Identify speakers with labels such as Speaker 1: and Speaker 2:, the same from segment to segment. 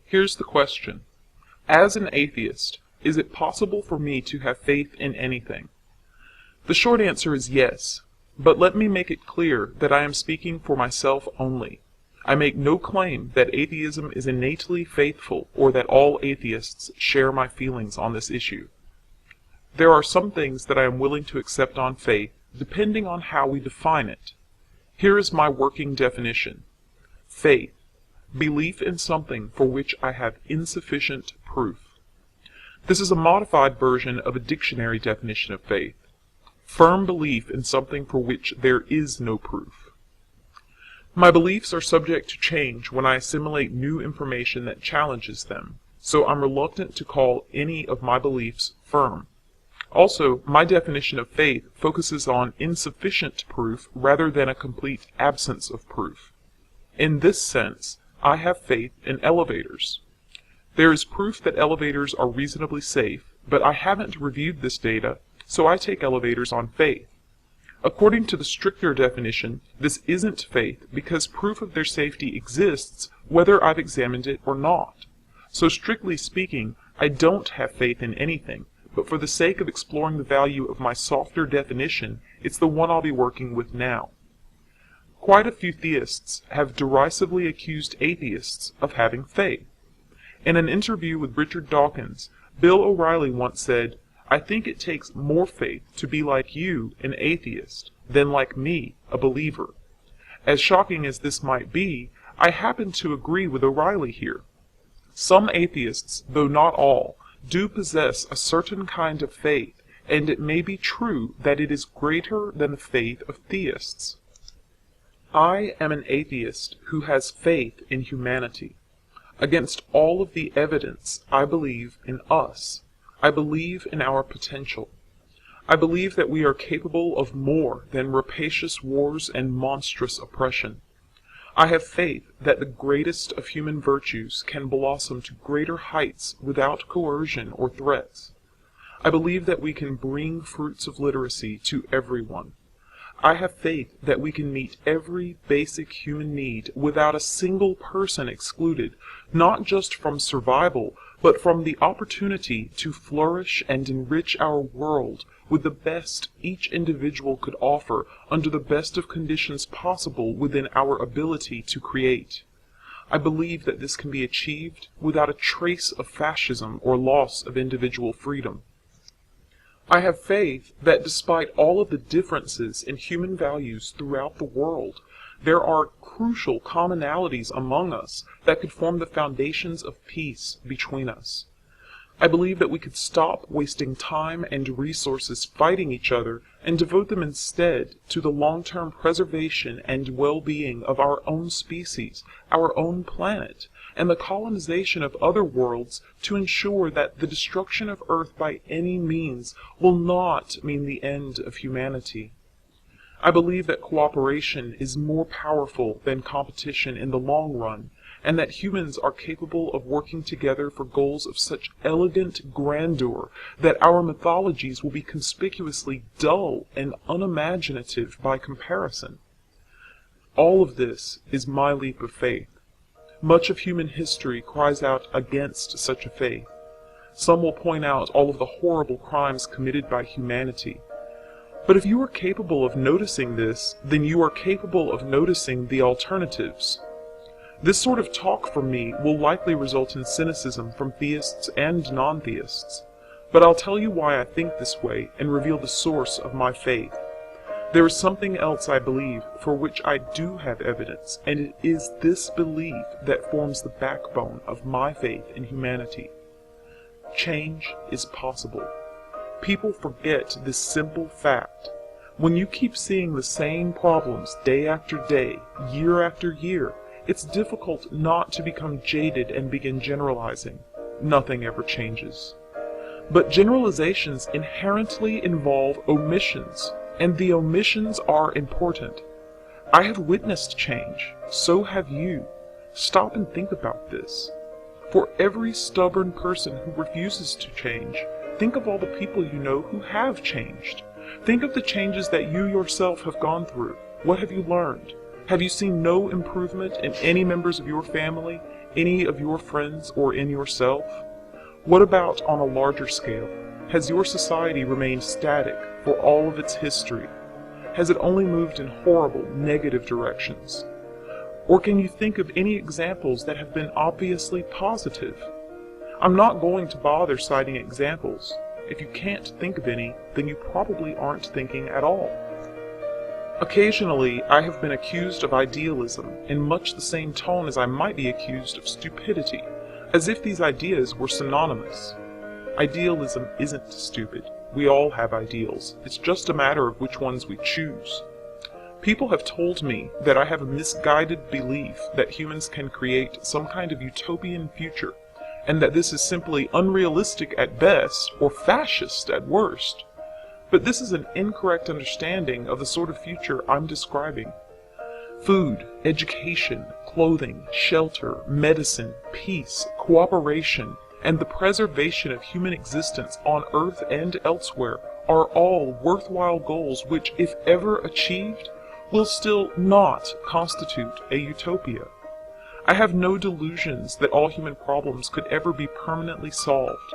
Speaker 1: Here's the question. As an atheist, is it possible for me to have faith in anything? The short answer is yes, but let me make it clear that I am speaking for myself only. I make no claim that atheism is innately faithful or that all atheists share my feelings on this issue. There are some things that I am willing to accept on faith, depending on how we define it. Here is my working definition. Faith, belief in something for which I have insufficient proof. This is a modified version of a dictionary definition of faith. Firm belief in something for which there is no proof. My beliefs are subject to change when I assimilate new information that challenges them, so I'm reluctant to call any of my beliefs firm. Also, my definition of faith focuses on insufficient proof rather than a complete absence of proof. In this sense, I have faith in elevators. There is proof that elevators are reasonably safe, but I haven't reviewed this data, so I take elevators on faith. According to the stricter definition, this isn't faith because proof of their safety exists whether I've examined it or not. So strictly speaking, I don't have faith in anything, but for the sake of exploring the value of my softer definition, it's the one I'll be working with now. Quite a few theists have derisively accused atheists of having faith. In an interview with Richard Dawkins, Bill O'Reilly once said, "I think it takes more faith to be like you, an atheist, than like me, a believer." As shocking as this might be, I happen to agree with O'Reilly here. Some atheists, though not all, do possess a certain kind of faith, and it may be true that it is greater than the faith of theists. I am an atheist who has faith in humanity. Against all of the evidence, I believe in us. I believe in our potential. I believe that we are capable of more than rapacious wars and monstrous oppression. I have faith that the greatest of human virtues can blossom to greater heights without coercion or threats. I believe that we can bring fruits of literacy to everyone. I have faith that we can meet every basic human need without a single person excluded, not just from survival, but from the opportunity to flourish and enrich our world with the best each individual could offer under the best of conditions possible within our ability to create. I believe that this can be achieved without a trace of fascism or loss of individual freedom. I have faith that despite all of the differences in human values throughout the world, there are crucial commonalities among us that could form the foundations of peace between us. I believe that we could stop wasting time and resources fighting each other and devote them instead to the long-term preservation and well-being of our own species, our own planet, and the colonization of other worlds to ensure that the destruction of Earth by any means will not mean the end of humanity. I believe that cooperation is more powerful than competition in the long run, and that humans are capable of working together for goals of such elegant grandeur that our mythologies will be conspicuously dull and unimaginative by comparison. All of this is my leap of faith. Much of human history cries out against such a faith. Some will point out all of the horrible crimes committed by humanity. But if you are capable of noticing this, then you are capable of noticing the alternatives. This sort of talk from me will likely result in cynicism from theists and non-theists. But I'll tell you why I think this way and reveal the source of my faith. There is something else I believe for which I do have evidence, and it is this belief that forms the backbone of my faith in humanity. Change is possible. People forget this simple fact. When you keep seeing the same problems day after day, year after year, it's difficult not to become jaded and begin generalizing. Nothing ever changes. But generalizations inherently involve omissions, and the omissions are important. I have witnessed change. So have you. Stop and think about this. For every stubborn person who refuses to change, think of all the people you know who have changed. Think of the changes that you yourself have gone through. What have you learned? Have you seen no improvement in any members of your family, Any of your friends or in yourself? What about on a larger scale? Has your society remained static for all of its history? Has it only moved in horrible, negative directions? Or can you think of any examples that have been obviously positive? I'm not going to bother citing examples. If you can't think of any, then you probably aren't thinking at all. Occasionally, I have been accused of idealism in much the same tone as I might be accused of stupidity, as if these ideas were synonymous. Idealism isn't stupid. We all have ideals. It's just a matter of which ones we choose. People have told me that I have a misguided belief that humans can create some kind of utopian future, and that this is simply unrealistic at best or fascist at worst. But this is an incorrect understanding of the sort of future I'm describing. Food, education, clothing, shelter, medicine, peace, cooperation, and the preservation of human existence on Earth and elsewhere are all worthwhile goals which, if ever achieved, will still not constitute a utopia. I have no delusions that all human problems could ever be permanently solved.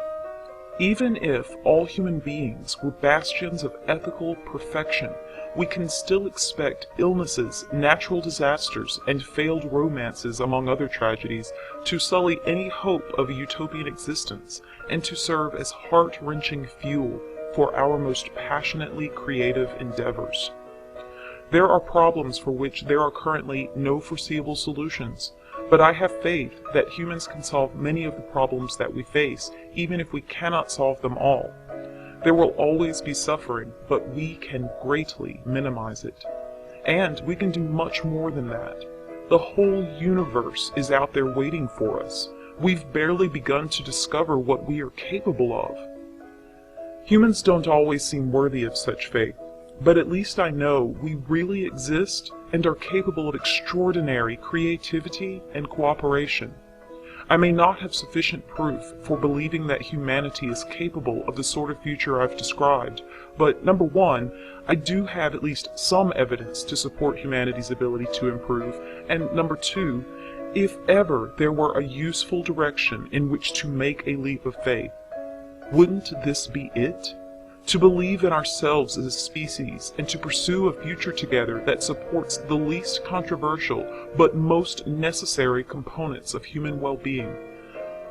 Speaker 1: Even if all human beings were bastions of ethical perfection, we can still expect illnesses, natural disasters, and failed romances, among other tragedies, to sully any hope of a utopian existence, and to serve as heart-wrenching fuel for our most passionately creative endeavors. There are problems for which there are currently no foreseeable solutions, but I have faith that humans can solve many of the problems that we face, even if we cannot solve them all. There will always be suffering, but we can greatly minimize it. And we can do much more than that. The whole universe is out there waiting for us. We've barely begun to discover what we are capable of. Humans don't always seem worthy of such faith, but at least I know we really exist and are capable of extraordinary creativity and cooperation. I may not have sufficient proof for believing that humanity is capable of the sort of future I've described, but number one, I do have at least some evidence to support humanity's ability to improve, and number two, if ever there were a useful direction in which to make a leap of faith, wouldn't this be it? To believe in ourselves as a species and to pursue a future together that supports the least controversial but most necessary components of human well-being.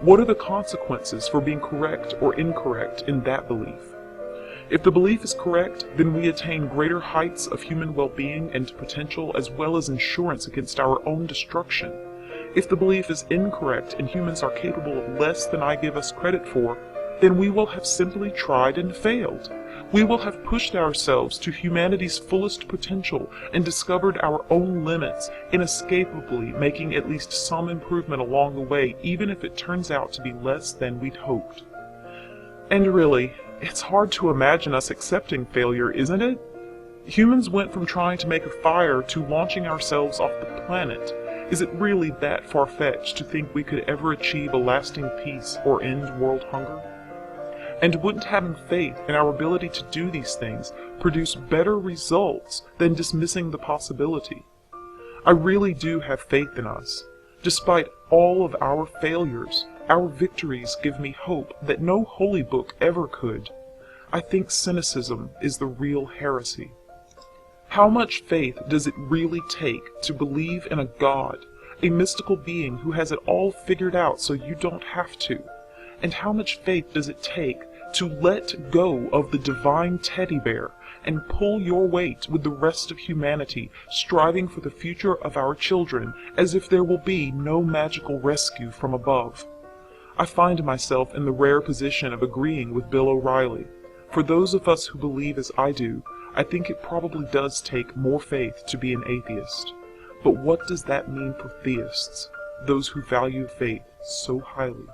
Speaker 1: What are the consequences for being correct or incorrect in that belief? If the belief is correct, then we attain greater heights of human well-being and potential as well as insurance against our own destruction. If the belief is incorrect and humans are capable of less than I give us credit for, then we will have simply tried and failed. We will have pushed ourselves to humanity's fullest potential and discovered our own limits, inescapably making at least some improvement along the way, even if it turns out to be less than we'd hoped. And really, it's hard to imagine us accepting failure, isn't it? Humans went from trying to make a fire to launching ourselves off the planet. Is it really that far-fetched to think we could ever achieve a lasting peace or end world hunger? And wouldn't having faith in our ability to do these things produce better results than dismissing the possibility? I really do have faith in us. Despite all of our failures, our victories give me hope that no holy book ever could. I think cynicism is the real heresy. How much faith does it really take to believe in a God, a mystical being who has it all figured out so you don't have to? And how much faith does it take to let go of the divine teddy bear and pull your weight with the rest of humanity, striving for the future of our children as if there will be no magical rescue from above? I find myself in the rare position of agreeing with Bill O'Reilly. For those of us who believe as I do, I think it probably does take more faith to be an atheist. But what does that mean for theists, those who value faith so highly?